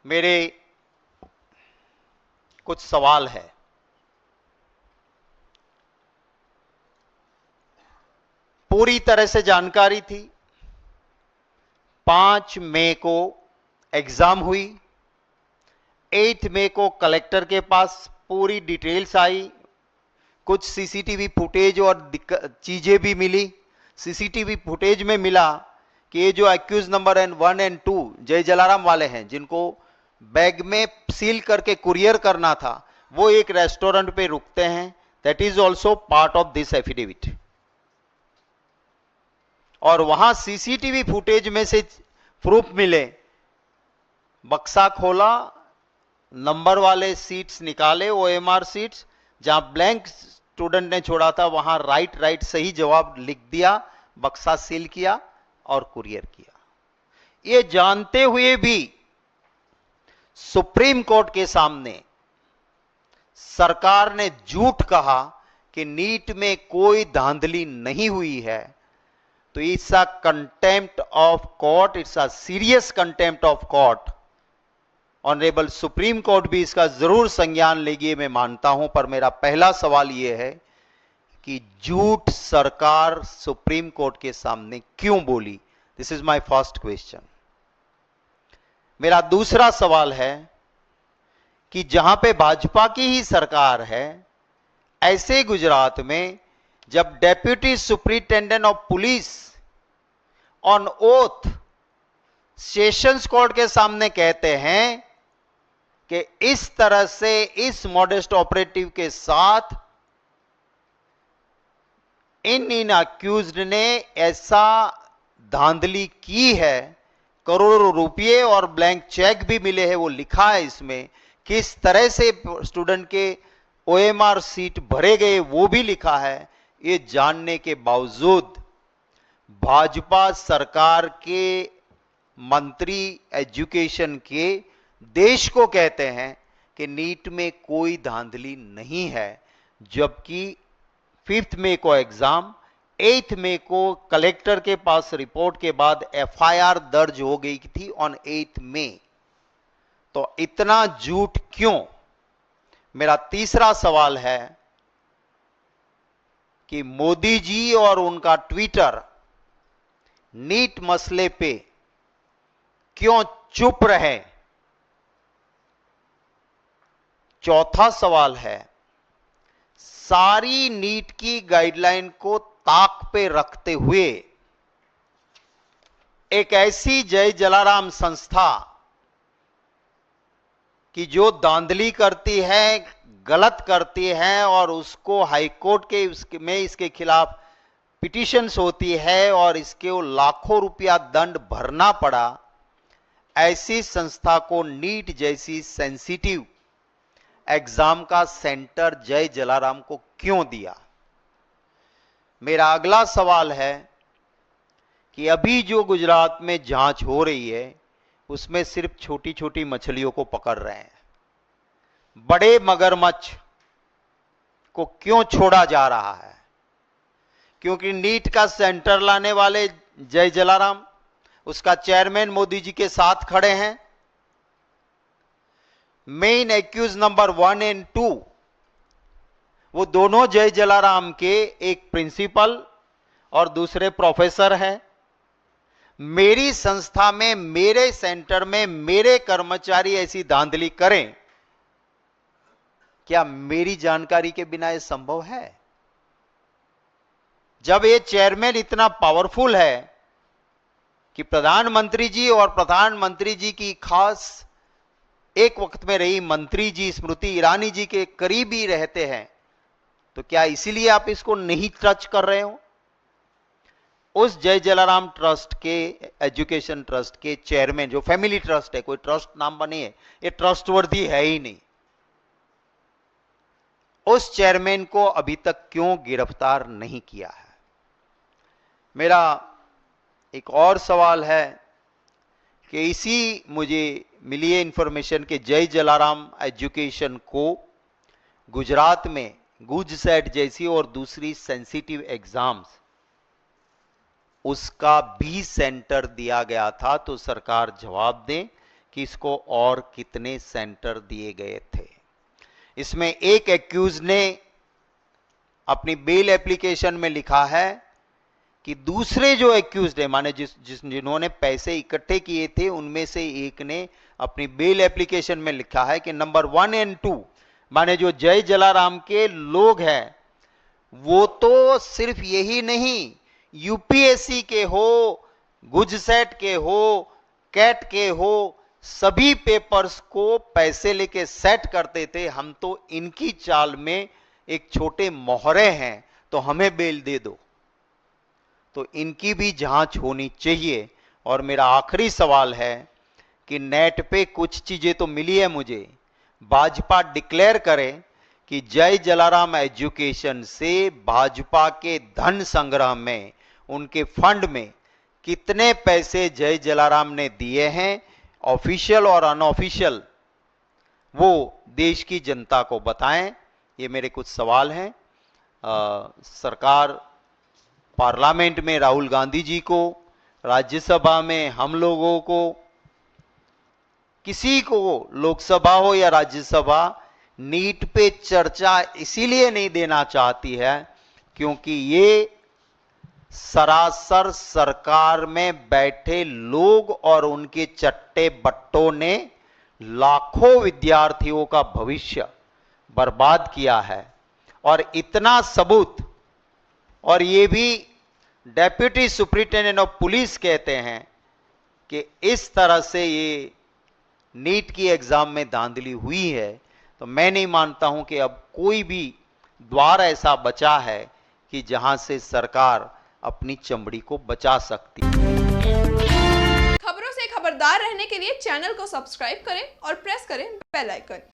मेरे कुछ सवाल है। पूरी तरह से जानकारी थी। 5 मई को एग्जाम हुई। 8 मई को कलेक्टर के पास पूरी डिटेल्स आई। कुछ सीसीटीवी फुटेज और चीजें भी मिली। सीसीटीवी फुटेज में मिला कि ये जो एक्यूज नंबर 1 और 2 जय जलाराम वाले हैं, जिनको बैग में सील करके कुरियर करना था, वो एक रेस्टोरेंट पे रुकते हैं। That is also part of this affidavit. और वहां सीसीटीवी फुटेज में से प्रूफ मिले। बक्सा खोला, नंबर वाले सीट्स निकाले, ओएमआर सीट्स, जहां ब्लैंक स्टूडेंट ने छोड़ा था वहां राइट सही जवाब लिख दिया, बक्सा सील किया और कुरियर किया। ये जानते हुए भी सुप्रीम कोर्ट के सामने सरकार ने झूठ कहा कि नीट में कोई धांधली नहीं हुई है, तो it's a contempt of court, it's a serious contempt of court. Honourable supreme court भी इसका जरूर संज्ञान लेगी, मैं मानता हूं। पर मेरा पहला सवाल यह है कि झूठ सरकार सुप्रीम कोर्ट के सामने क्यों बोली? This is my first question. मेरा दूसरा सवाल है कि जहां पे भाजपा की ही सरकार है, ऐसे गुजरात में जब deputy superintendent of police on oath sessions court के सामने कहते हैं कि इस तरह से इस मॉडेस्ट ऑपरेटिव के साथ इन अक्यूज्ड ने ऐसा धांधली की है, करोड़ों रुपए और ब्लैंक चेक भी मिले हैं, वो लिखा है इसमें। किस तरह से स्टूडेंट के ओएमआर सीट भरे गए वो भी लिखा है। ये जानने के बावजूद भाजपा सरकार के मंत्री एजुकेशन के देश को कहते हैं कि नीट में कोई धांधली नहीं है, जबकि 5 मई को एग्जाम, 8 मई को कलेक्टर के पास रिपोर्ट के बाद एफआईआर दर्ज हो गई थी ऑन 8 मई। तो इतना झूठ क्यों? मेरा तीसरा सवाल है कि मोदी जी और उनका ट्विटर नीट मसले पे क्यों चुप रहे? चौथा सवाल है, सारी नीट की गाइडलाइन को ताक पे रखते हुए एक ऐसी जय जलाराम संस्था कि जो धांधली करती है, गलत करती है और उसको हाईकोर्ट के में इसके खिलाफ पिटीशंस होती है और इसके लाखों रुपया दंड भरना पड़ा, ऐसी संस्था को नीट जैसी सेंसिटिव एग्जाम का सेंटर जय जलाराम को क्यों दिया? मेरा अगला सवाल है कि अभी जो गुजरात में जांच हो रही है उसमें सिर्फ छोटी छोटी मछलियों को पकड़ रहे हैं, बड़े मगरमच्छ को क्यों छोड़ा जा रहा है? क्योंकि नीट का सेंटर लाने वाले जय जलाराम, उसका चेयरमैन मोदी जी के साथ खड़े हैं। मेन एक्यूज नंबर 1 और 2 वो दोनों जय जलाराम के एक प्रिंसिपल और दूसरे प्रोफेसर हैं। मेरी संस्था में, मेरे सेंटर में मेरे कर्मचारी ऐसी धांधली करें, क्या मेरी जानकारी के बिना यह संभव है? जब ये चेयरमैन इतना पावरफुल है कि प्रधानमंत्री जी और प्रधानमंत्री जी की खास एक वक्त में रही मंत्री जी स्मृति ईरानी जी के करीब ही रहते हैं, तो क्या इसीलिए आप इसको नहीं टच कर रहे हो? उस जय जलाराम ट्रस्ट के, एजुकेशन ट्रस्ट के चेयरमैन, जो फैमिली ट्रस्ट है, कोई ट्रस्ट नाम बनी है, ये ट्रस्टवर्दी है ही नहीं, उस चेयरमैन को अभी तक क्यों गिरफ्तार नहीं किया है? मेरा एक और सवाल है कि इसी मुझे मिली है इंफॉर्मेशन कि जय जलाराम एजुकेशन को गुजरात में गुजसेट जैसी और दूसरी सेंसिटिव एग्जाम्स, उसका भी सेंटर दिया गया था। तो सरकार जवाब दे किसको और कितने सेंटर दिए गए थे। इसमें एक एक्यूज ने अपनी बेल एप्लीकेशन में लिखा है कि दूसरे जो एक्यूज्ड है, माने जिन्होंने पैसे इकट्ठे किए थे, उनमें से एक ने अपनी बेल एप्लीकेशन में लिखा है कि नंबर 1 और 2 माने जो जय जलाराम के लोग हैं, वो तो सिर्फ यही नहीं, यूपीएससी के हो, गुजसेट के हो, कैट के हो, सभी पेपर्स को पैसे लेके सेट करते थे। हम तो इनकी चाल में एक छोटे मोहरे हैं, तो हमें बेल दे दो। तो इनकी भी जांच होनी चाहिए। और मेरा आखिरी सवाल है कि नेट पे कुछ चीजें तो मिली है मुझे, भाजपा डिक्लेयर करे कि जय जलाराम एजुकेशन से भाजपा के धन संग्रह में, उनके फंड में कितने पैसे जय जलाराम ने दिए हैं, ऑफिशियल और अनऑफिशियल, वो देश की जनता को बताएं। ये मेरे कुछ सवाल हैं। सरकार, पार्लियामेंट में राहुल गांधी जी को, राज्यसभा में हम लोगों को, किसी को, लोकसभा हो या राज्यसभा, नीट पे चर्चा इसीलिए नहीं देना चाहती है क्योंकि ये सरासर सरकार में बैठे लोग और उनके चट्टे बट्टों ने लाखों विद्यार्थियों का भविष्य बर्बाद किया है। और इतना सबूत, और ये भी डेप्यूटी सुप्रिंटेंडेंट ऑफ पुलिस कहते हैं कि इस तरह से ये नीट की एग्जाम में धांधली हुई है, तो मैं नहीं मानता हूं कि अब कोई भी द्वार ऐसा बचा है कि जहां से सरकार अपनी चमड़ी को बचा सकती है। खबरों से खबरदार रहने के लिए चैनल को सब्सक्राइब करें और प्रेस करें बेल आइकन।